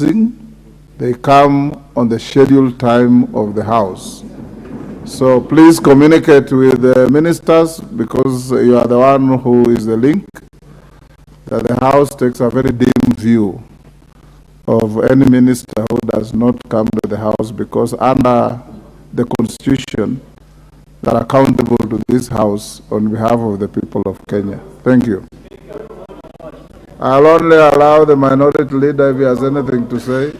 they come on the scheduled time of the House. So please communicate with the ministers, because you are the one who is the link, that the House takes a very dim view of any minister who does not come to the House, because under the Constitution, they are accountable to this House on behalf of the people of Kenya. Thank you. I'll only allow the minority leader if he has anything to say.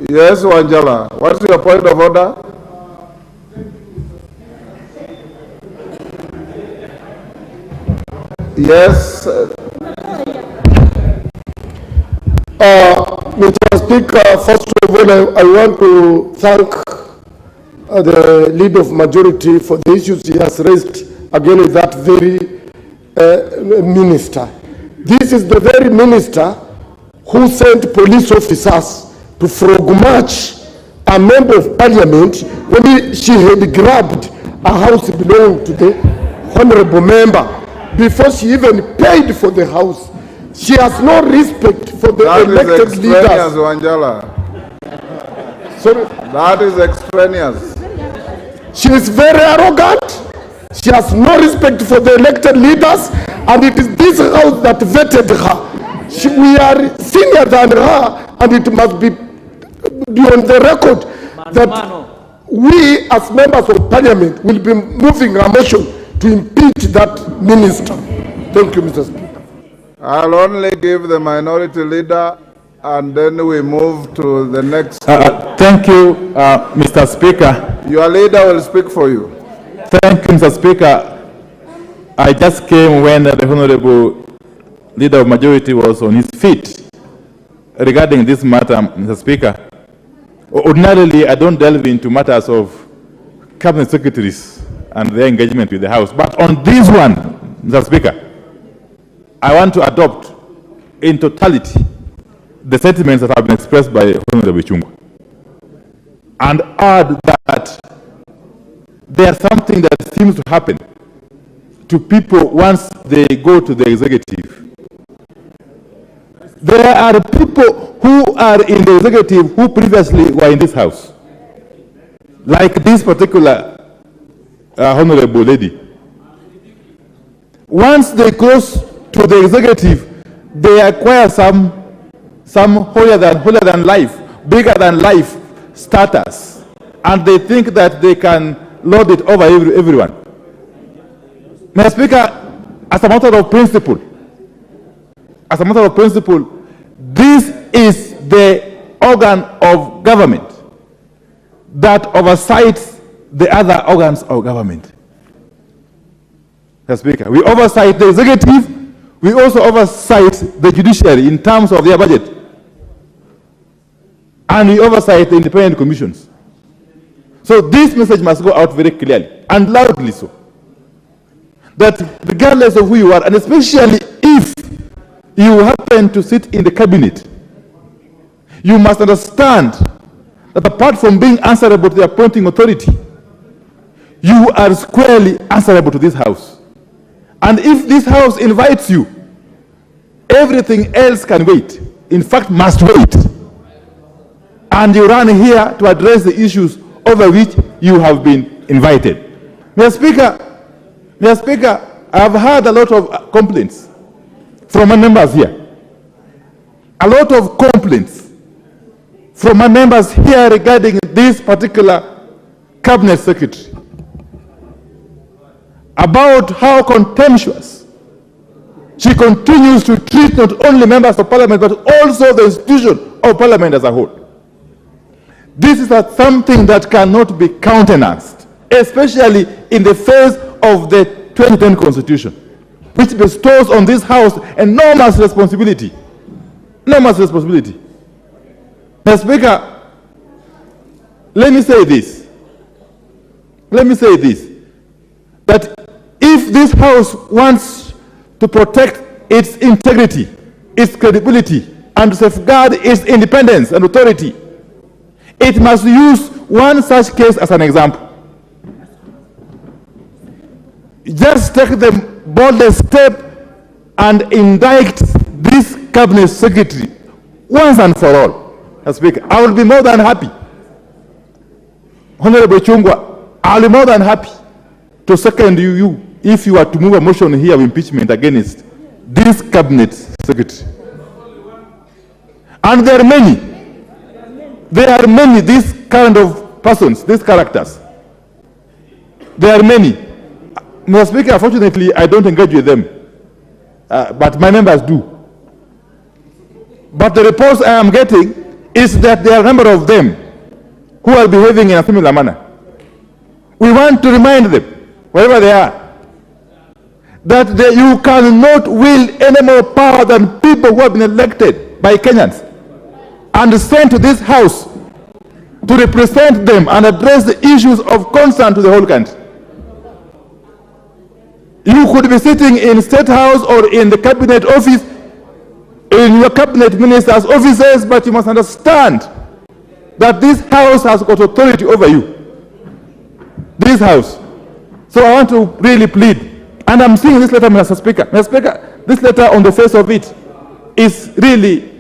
Yes, Wanjala, what's your point of order? Yes. Mr. Speaker, first of all, I want to thank the leader of majority for the issues he has raised again with that very minister. This is the very minister who sent police officers to frog march a member of parliament when she had grabbed a house belonging to the honorable member before she even paid for the house. She has no respect for the elected leaders. Wanjala. Sorry? That is extraneous. She is very arrogant. She has no respect for the elected leaders, and it is this house that vetted her. We are senior than her, and it must be on the record that we as members of parliament will be moving a motion to impeach that minister. Thank you, Mr. Speaker. I'll only give the minority leader, and then we move to the next. Thank you, Mr. Speaker. Your leader will speak for you. Thank you, Mr. Speaker. I just came when the Honorable Leader of Majority was on his feet regarding this matter, Mr. Speaker. Ordinarily, I don't delve into matters of cabinet secretaries and their engagement with the House. But on this one, Mr. Speaker, I want to adopt in totality the sentiments that have been expressed by Honorable Chungwa and add that there's something that seems to happen to people once they go to the executive. There are people who are in the executive who previously were in this house, like this particular honorable lady. Once they cross to the executive, they acquire some holier than life, bigger than life status, and they think that they can lord it over everyone. Mr. Speaker, as a matter of principle, this is the organ of government that oversees the other organs of government. Mr. Speaker, we oversight the executive, we also oversight the judiciary in terms of their budget, and we oversight the independent commissions. So this message must go out very clearly and loudly so, that regardless of who you are, and especially if you happen to sit in the cabinet, you must understand that apart from being answerable to the appointing authority, you are squarely answerable to this House. And if this House invites you, everything else can wait. In fact, must wait. And you run here to address the issues over which you have been invited. Mr. Speaker, I have heard a lot of complaints from my members here. A lot of complaints from my members here regarding this particular cabinet secretary, about how contemptuous she continues to treat not only members of parliament, but also the institution of parliament as a whole. This is something that cannot be countenanced, especially in the face of the 2010 Constitution, which bestows on this House enormous responsibility. Enormous responsibility. Mr. Speaker, let me say this, that if this House wants to protect its integrity, its credibility, and safeguard its independence and authority, it must use one such case as an example. Just take the boldest step and indict this cabinet secretary once and for all. Mr. Speaker, I will be more than happy. Honorable Chungwa, I will be more than happy to second you if you are to move a motion here of impeachment against this cabinet secretary. And there are many, these kind of persons, these characters. There are many. Mr. Speaker, unfortunately, I don't engage with them, but my members do. But the reports I am getting is that there are a number of them who are behaving in a similar manner. We want to remind them, wherever they are, that you cannot wield any more power than people who have been elected by Kenyans and sent to this house to represent them and address the issues of concern to the whole country. You could be sitting in State House or in the cabinet office, in your cabinet minister's offices, but you must understand that this house has got authority over you. This house. So I want to really plead, and I'm seeing this letter, Mr. Speaker. Mr. Speaker, this letter on the face of it is really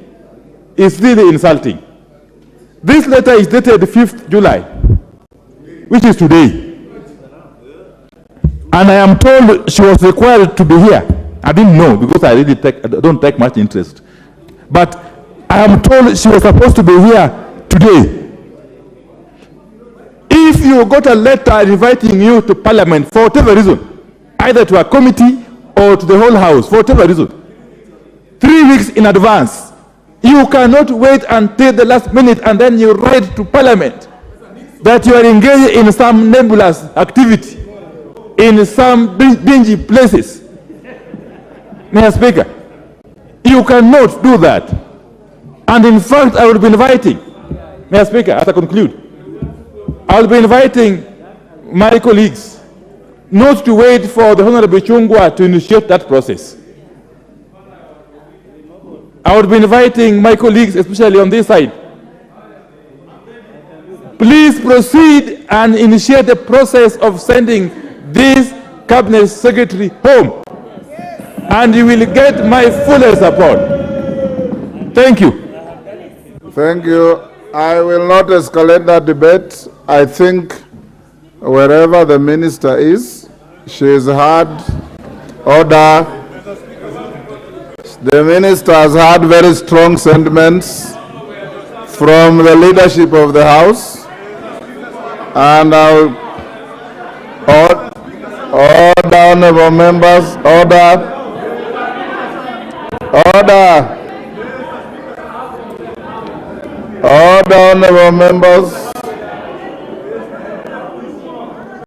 insulting. This letter is dated 5th July, which is today. And I am told she was required to be here. I didn't know because I don't take much interest. But I am told she was supposed to be here today. If you got a letter inviting you to Parliament for whatever reason, either to a committee or to the whole House, for whatever reason, 3 weeks in advance, you cannot wait until the last minute and then you write to Parliament that you are engaged in some nebulous activity, in some dingy places. Mr. Speaker, you cannot do that. And in fact, I will be inviting, Mr. Speaker, as I conclude, I will be inviting my colleagues not to wait for the Honorable Chungwa to initiate that process. I would be inviting my colleagues, especially on this side, please proceed and initiate the process of sending this cabinet secretary home, and you will get my full support. Thank you. Thank you. I will not escalate that debate. I think wherever the minister is, she has had order. The minister has had very strong sentiments from the leadership of the House, and order, honorable members, order. Order, honorable members.